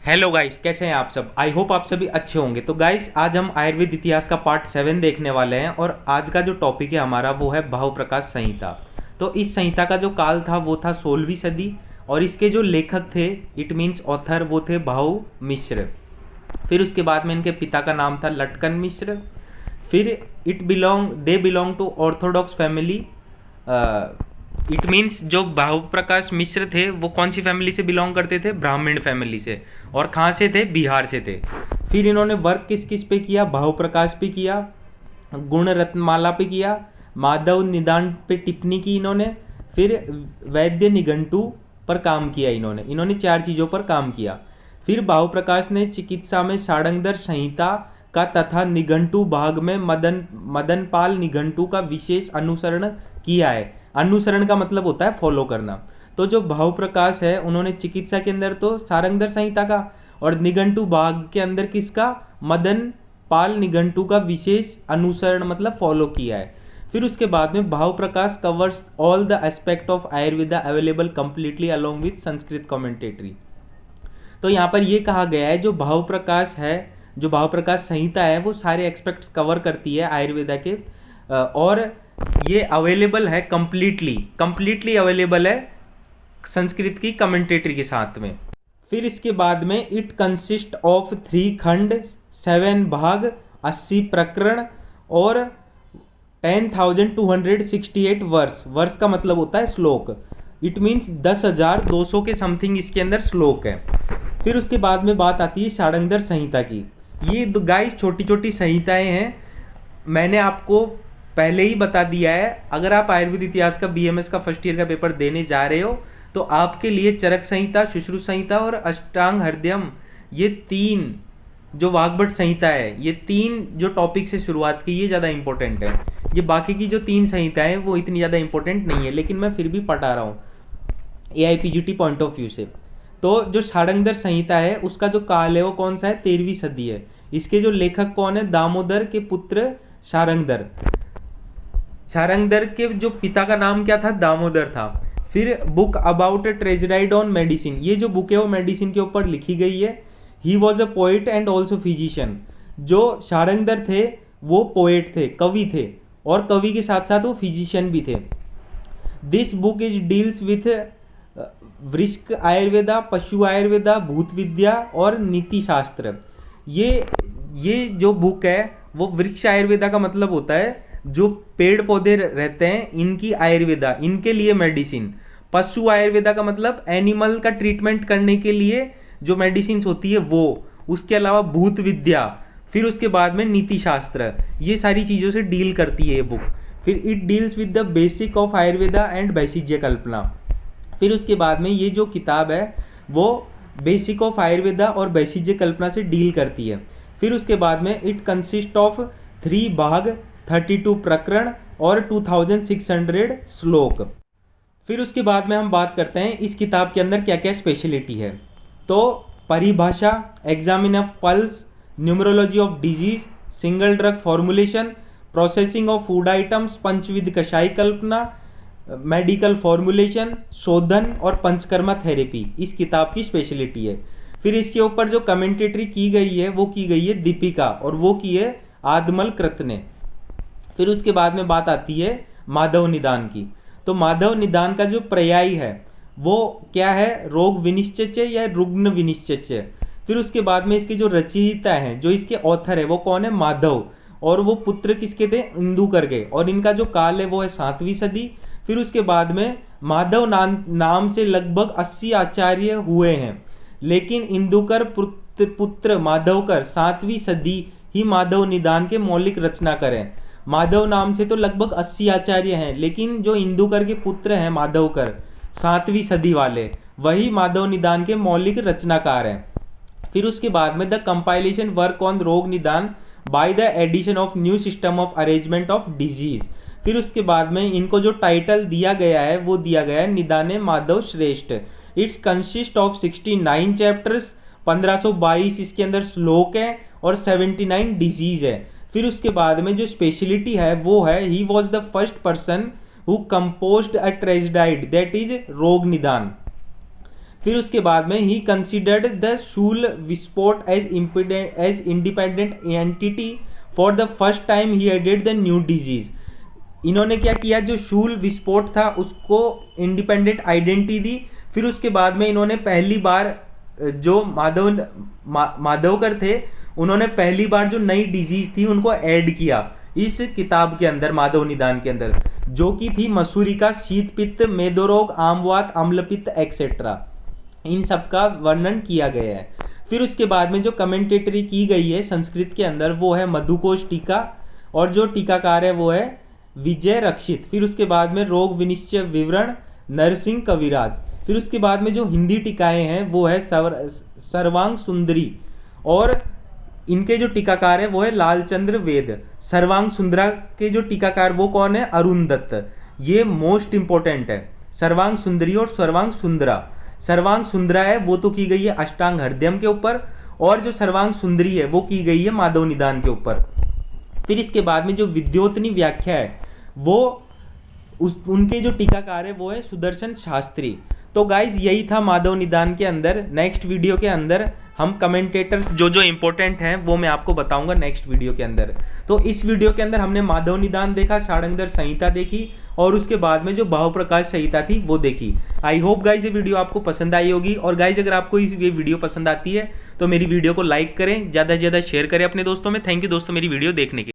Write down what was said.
Hello guys, कैसे हैं आप सब। आई होप आप सभी अच्छे होंगे। तो गाइस, आज हम आयुर्वेद इतिहास का पार्ट 7 देखने वाले हैं और आज का जो टॉपिक है हमारा वो है भाव प्रकाश संहिता। तो इस संहिता का जो काल था वो था 16वीं सदी और इसके जो लेखक थे, इट मीन्स ऑथर, वो थे भाऊ मिश्र। फिर उसके बाद में इनके पिता का नाम था लटकन मिश्र। फिर they belong to orthodox family. It means जो भाव प्रकाश मिश्र थे वो कौन सी फैमिली से बिलोंग करते थे? ब्राह्मण फैमिली से। और कहाँ से थे? बिहार से थे। फिर इन्होंने वर्क किस किस पे किया? भाव प्रकाश पे किया, गुण रत्नमाला पे किया, माधव निदान पे टिप्पणी की इन्होंने, फिर वैद्य निघंटू पर काम किया इन्होंने 4 चीज़ों पर काम किया। फिर भाव प्रकाश ने चिकित्सा में षडांगधर संहिता का तथा निघंटू भाग में मदनपाल निघंटू का विशेष अनुसरण किया है। अनुसरण का मतलब होता है फॉलो करना। तो जो भाव प्रकाश है उन्होंने चिकित्सा के अंदर तो षडांगधर संहिता का और निघंटू भाग के अंदर किसका? मदन पाल निघंटू का विशेष अनुसरण मतलब फॉलो किया है। फिर उसके बाद में Bhav Prakash covers all the aspect of Ayurveda available completely along with Sanskrit commentary. तो यहाँ पर ये कहा गया है जो भाव प्रकाश है, जो भाव प्रकाश संहिता है वो सारे एस्पेक्ट्स कवर करती है आयुर्वेदा के और ये अवेलेबल है कंप्लीटली अवेलेबल है संस्कृत की कमेंटेटरी के साथ में। फिर इसके बाद में इट कंसिस्ट ऑफ 3 खंड, 7 भाग, 80 प्रकरण और 10,268 वर्ष का मतलब होता है श्लोक। इट मीन्स 10,200 के समथिंग इसके अंदर श्लोक है। फिर उसके बाद में बात आती है षडांगधर संहिता की। ये गाइस छोटी छोटी संहिताएं हैं, मैंने आपको पहले ही बता दिया है। अगर आप आयुर्वेद इतिहास का बीएमएस का फर्स्ट ईयर का पेपर देने जा रहे हो तो आपके लिए चरक संहिता, शुश्रुत संहिता और अष्टांग हृदयम, ये 3 जो वाग्भट संहिता है, ये 3 जो टॉपिक से शुरुआत की, ये ज़्यादा इंपॉर्टेंट है। ये बाकी की जो 3 संहिताएं हैं वो इतनी ज़्यादा इंपॉर्टेंट नहीं है, लेकिन मैं फिर भी पढ़ा रहा हूँ एआईपीजीटी पॉइंट ऑफ व्यू से। तो जो षडांगधर संहिता है उसका जो काल है वो कौन सा है? 13वीं सदी है। इसके जो लेखक कौन है? दामोदर के पुत्र शारंगधर। शारंगधर के जो पिता का नाम क्या था? दामोदर था। फिर बुक अबाउट ट्रेजराइड ऑन मेडिसिन, ये जो बुक है वो मेडिसिन के ऊपर लिखी गई है। He was a poet and also physician. जो शारंगधर थे वो पोएट थे, कवि थे, और कवि के साथ साथ वो फिजिशियन भी थे। This book is deals with वृक्ष आयुर्वेदा, पशु आयुर्वेदा, भूत विद्या और नीति शास्त्र। ये जो बुक है वो वृक्ष आयुर्वेदा का मतलब होता है जो पेड़ पौधे रहते हैं इनकी आयुर्वेदा, इनके लिए मेडिसिन। पशु आयुर्वेदा का मतलब एनिमल का ट्रीटमेंट करने के लिए जो मेडिसिन होती है वो। उसके अलावा भूत विद्या, फिर उसके बाद में नीति शास्त्र, ये सारी चीज़ों से डील करती है ये बुक। फिर it deals with the basic of Ayurveda and Bhaishajya Kalpana. फिर उसके बाद में ये जो किताब है वो बेसिक ऑफ आयुर्वेदा और वैशिज्य कल्पना से डील करती है। फिर उसके बाद में इट कंसिस्ट ऑफ 3 भाग, 32 प्रकरण और 2600 श्लोक। फिर उसके बाद में हम बात करते हैं इस किताब के अंदर क्या क्या स्पेशलिटी है। तो परिभाषा, examine of pulse, numerology of disease, single drug formulation, processing of food items, पंचविध कषाय कल्पना, मेडिकल फॉर्मुलेशन, शोधन और पंचकर्मा थेरेपी इस किताब की स्पेशलिटी है। फिर इसके ऊपर जो कमेंटेटरी की गई है वो की गई है दीपिका, और वो की है आदमल कृत ने। फिर उसके बाद में बात आती है माधव निदान की। तो माधव निदान का जो पर्याय है वो क्या है? रोग विनिश्चय या रुग्ण विनिश्चय। फिर उसके बाद में इसके जो रचयिता हैं, जो इसके ऑथर है वो कौन है? माधव, और वो पुत्र किसके थे? इंदुकर के, और इनका जो काल है वो है 7वीं सदी। फिर उसके बाद में माधव नाम से लगभग 80 आचार्य हुए हैं, लेकिन इंदुकर पुत्र माधवकर 7वीं सदी ही माधव निदान के मौलिक रचनाकार हैं। माधव नाम से तो लगभग 80 आचार्य हैं, लेकिन जो इंदुकर के पुत्र हैं माधवकर 7वीं सदी वाले, वही माधव निदान के मौलिक रचनाकार हैं। फिर उसके बाद में द कंपाइलेशन वर्क ऑन रोग निदान by the addition of new system of arrangement of disease. फिर उसके बाद में इनको जो टाइटल दिया गया है वो दिया गया है निदाने माधव श्रेष्ठ। इट्स कंसिस्ट ऑफ 69 चैप्टर्स, 1522 इसके अंदर श्लोक है और 79 डिजीज है। फिर उसके बाद में जो स्पेशलिटी है वो है he was the first person who composed a treatise that is Roga Nidan. फिर उसके बाद में ही कंसिडर्ड द शूल विस्फोट as independent entity for the first time he added the new disease. इन्होंने क्या किया, जो शूल विस्फोट था उसको इंडिपेंडेंट आइडेंटिटी दी। फिर उसके बाद में इन्होंने पहली बार जो माधवकर थे उन्होंने पहली बार जो नई डिजीज थी उनको ऐड किया इस किताब के अंदर, माधव निदान के अंदर, जो कि थी मसूरिका, शीत पित्त, मेदोरोग, आमवात, अम्लपित्त एक्सेट्रा। इन सब का वर्णन किया गया है। फिर उसके बाद में जो कमेंटेटरी की गई है संस्कृत के अंदर वो है मधुकोश टीका, और जो टीकाकार है वो है विजय रक्षित। फिर उसके बाद में रोग विनिश्चय विवरण नरसिंह कविराज। फिर उसके बाद में जो हिंदी टीकाएं हैं वो है सर्वांग सुंदरी, और इनके जो टीकाकार है वो है लालचंद्र वेद। सर्वांग सुंदरा के जो टीकाकार वो कौन है, अरुण दत्त। ये मोस्ट इंपॉर्टेंट है, सर्वांग सुंदरी और सर्वांग सुंदरा। सर्वांग सुंदरा है वो तो की गई है अष्टांग हृदयम के ऊपर, और जो सर्वांग सुंदरी है वो की गई है माधव निदान के ऊपर। फिर इसके बाद में जो विद्योतनी व्याख्या है वो उनके जो टीकाकार है वो है सुदर्शन शास्त्री। तो गाइज यही था माधव निदान के अंदर। नेक्स्ट वीडियो के अंदर हम कमेंटेटर्स जो जो इंपॉर्टेंट हैं वो मैं आपको बताऊंगा नेक्स्ट वीडियो के अंदर। तो इस वीडियो के अंदर हमने माधव निदान देखा, षाडंगर संहिता देखी, और उसके बाद में जो भावप्रकाश संहिता थी वो देखी। आई होप गाइज ये वीडियो आपको पसंद आई होगी। और गाइज अगर आपको ये वीडियो पसंद आती है तो मेरी वीडियो को लाइक करें, ज़्यादा से ज़्यादा शेयर करें अपने दोस्तों में। थैंक यू दोस्तों मेरी वीडियो देखने के लिए।